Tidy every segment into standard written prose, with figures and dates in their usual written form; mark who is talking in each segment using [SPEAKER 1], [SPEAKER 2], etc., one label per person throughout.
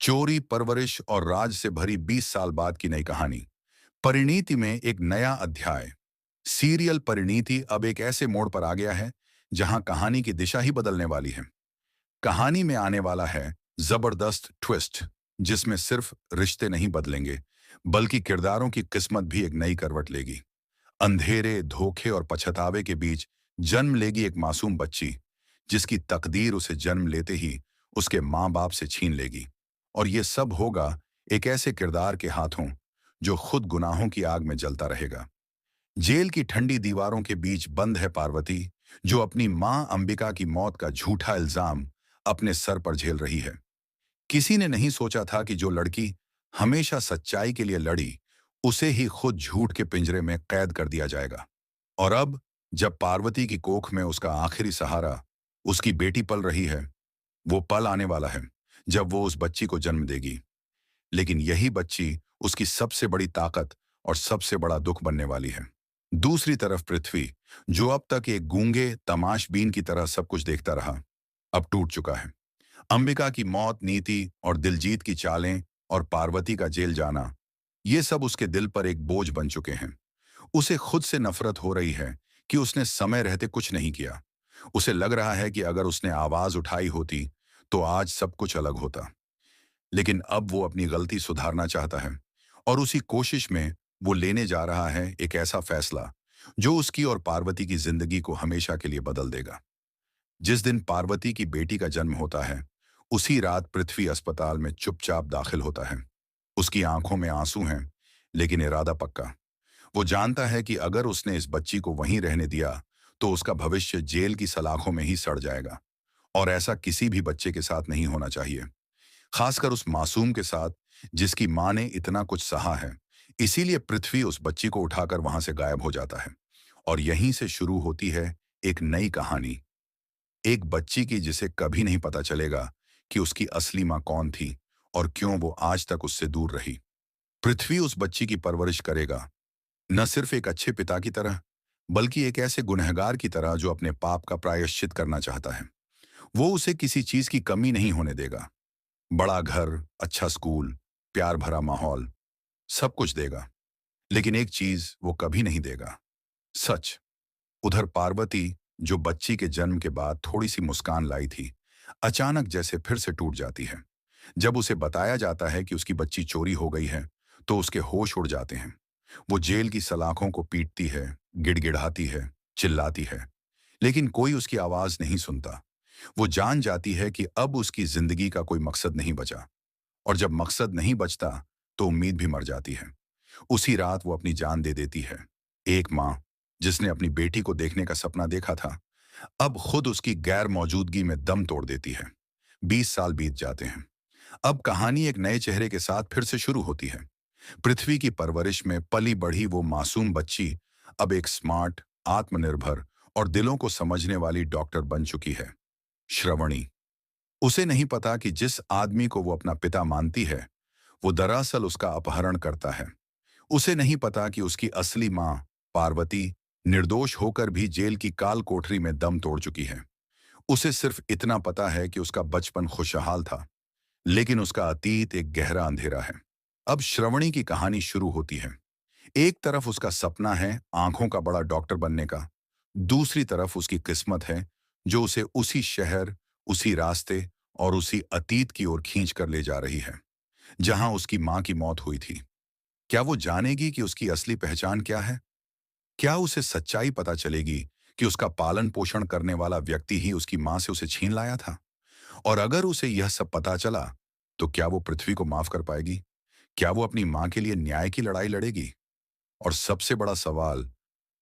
[SPEAKER 1] चोरी, परवरिश और राज से भरी 20 साल बाद की नई कहानी। परिणीति में एक नया अध्याय। सीरियल परिणीति अब एक ऐसे मोड़ पर आ गया है जहां कहानी की दिशा ही बदलने वाली है। कहानी में आने वाला है जबरदस्त ट्विस्ट, जिसमें सिर्फ रिश्ते नहीं बदलेंगे, बल्कि किरदारों की किस्मत भी एक नई करवट लेगी। अंधेरे, धोखे और पछतावे के बीच जन्म लेगी एक मासूम बच्ची, जिसकी तकदीर उसे जन्म लेते ही उसके माँ बाप से छीन लेगी। और ये सब होगा एक ऐसे किरदार के हाथों जो खुद गुनाहों की आग में जलता रहेगा। जेल की ठंडी दीवारों के बीच बंद है पार्वती, जो अपनी मां अंबिका की मौत का झूठा इल्जाम अपने सर पर झेल रही है। किसी ने नहीं सोचा था कि जो लड़की हमेशा सच्चाई के लिए लड़ी, उसे ही खुद झूठ के पिंजरे में कैद कर दिया जाएगा। और अब जब पार्वती की कोख में उसका आखिरी सहारा, उसकी बेटी पल रही है, वो पल आने वाला है जब वो उस बच्ची को जन्म देगी। लेकिन यही बच्ची उसकी सबसे बड़ी ताकत और सबसे बड़ा दुख बनने वाली है। दूसरी तरफ पृथ्वी, जो अब तक एक गूंगे तमाशबीन की तरह सब कुछ देखता रहा, अब टूट चुका है। अंबिका की मौत, नीति और दिलजीत की चालें और पार्वती का जेल जाना, ये सब उसके दिल पर एक बोझ बन चुके हैं। उसे खुद से नफरत हो रही है कि उसने समय रहते कुछ नहीं किया। उसे लग रहा है कि अगर उसने आवाज उठाई होती तो आज सब कुछ अलग होता। लेकिन अब वो अपनी गलती सुधारना चाहता है, और उसी कोशिश में वो लेने जा रहा है एक ऐसा फैसला जो उसकी और पार्वती की जिंदगी को हमेशा के लिए बदल देगा। जिस दिन पार्वती की बेटी का जन्म होता है, उसी रात पृथ्वी अस्पताल में चुपचाप दाखिल होता है। उसकी आंखों में आंसू हैं, लेकिन इरादा पक्का। वो जानता है कि अगर उसने इस बच्ची को वहीं रहने दिया तो उसका भविष्य जेल की सलाखों में ही सड़ जाएगा। और ऐसा किसी भी बच्चे के साथ नहीं होना चाहिए, खासकर उस मासूम के साथ जिसकी मां ने इतना कुछ सहा है। इसीलिए पृथ्वी उस बच्ची को उठाकर वहां से गायब हो जाता है। और यहीं से शुरू होती है एक नई कहानी, एक बच्ची की जिसे कभी नहीं पता चलेगा कि उसकी असली मां कौन थी और क्यों वो आज तक उससे दूर रही। पृथ्वी उस बच्ची की परवरिश करेगा, न सिर्फ एक अच्छे पिता की तरह, बल्कि एक ऐसे गुनहगार की तरह जो अपने पाप का प्रायश्चित करना चाहता है। वो उसे किसी चीज की कमी नहीं होने देगा। बड़ा घर, अच्छा स्कूल, प्यार भरा माहौल, सब कुछ देगा। लेकिन एक चीज वो कभी नहीं देगा, सच। उधर पार्वती, जो बच्ची के जन्म के बाद थोड़ी सी मुस्कान लाई थी, अचानक जैसे फिर से टूट जाती है। जब उसे बताया जाता है कि उसकी बच्ची चोरी हो गई है, तो उसके होश उड़ जाते हैं। वो जेल की सलाखों को पीटती है, गिड़गिड़ाती है, चिल्लाती है, लेकिन कोई उसकी आवाज नहीं सुनता। वो जान जाती है कि अब उसकी जिंदगी का कोई मकसद नहीं बचा। और जब मकसद नहीं बचता, तो उम्मीद भी मर जाती है। उसी रात वो अपनी जान दे देती है। एक माँ, जिसने अपनी बेटी को देखने का सपना देखा था, अब खुद उसकी गैर मौजूदगी में दम तोड़ देती है। 20 साल बीत जाते हैं। अब कहानी एक नए चेहरे के साथ फिर से शुरू होती है। पृथ्वी की परवरिश में पली बढ़ी वो मासूम बच्ची अब एक स्मार्ट, आत्मनिर्भर और दिलों को समझने वाली डॉक्टर बन चुकी है, श्रवणी। उसे नहीं पता कि जिस आदमी को वो अपना पिता मानती है, वो दरअसल उसका अपहरण करता है। उसे नहीं पता कि उसकी असली मां, पार्वती, निर्दोष होकर भी जेल की काल कोठरी में दम तोड़ चुकी है। उसे सिर्फ इतना पता है कि उसका बचपन खुशहाल था, लेकिन उसका अतीत एक गहरा अंधेरा है। अब श्रवणी की कहानी शुरू होती है। एक तरफ उसका सपना है आंखों का बड़ा डॉक्टर बनने का, दूसरी तरफ उसकी किस्मत है जो उसे उसी शहर, उसी रास्ते और उसी अतीत की ओर खींच कर ले जा रही है जहां उसकी मां की मौत हुई थी। क्या वो जानेगी कि उसकी असली पहचान क्या है? क्या उसे सच्चाई पता चलेगी कि उसका पालन पोषण करने वाला व्यक्ति ही उसकी मां से उसे छीन लाया था? और अगर उसे यह सब पता चला, तो क्या वो पृथ्वी को माफ कर पाएगी? क्या वो अपनी मां के लिए न्याय की लड़ाई लड़ेगी? और सबसे बड़ा सवाल,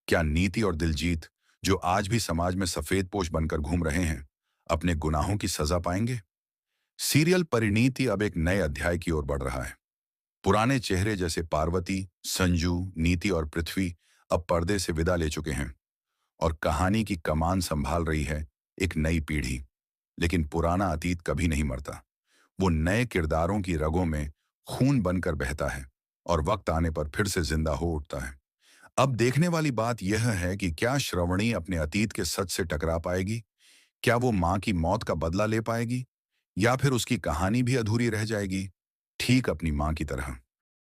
[SPEAKER 1] क्या नीति और दिलजीत, जो आज भी समाज में सफेद पोश बनकर घूम रहे हैं, अपने गुनाहों की सजा पाएंगे? सीरियल परिणीति अब एक नए अध्याय की ओर बढ़ रहा है। पुराने चेहरे जैसे पार्वती, संजू, नीति और पृथ्वी अब पर्दे से विदा ले चुके हैं, और कहानी की कमान संभाल रही है एक नई पीढ़ी। लेकिन पुराना अतीत कभी नहीं मरता। वो नए किरदारों की रगों में खून बनकर बहता है, और वक्त आने पर फिर से जिंदा हो उठता है। अब देखने वाली बात यह है कि क्या श्रवणी अपने अतीत के सच से टकरा पाएगी? क्या वो मां की मौत का बदला ले पाएगी? या फिर उसकी कहानी भी अधूरी रह जाएगी, ठीक अपनी माँ की तरह।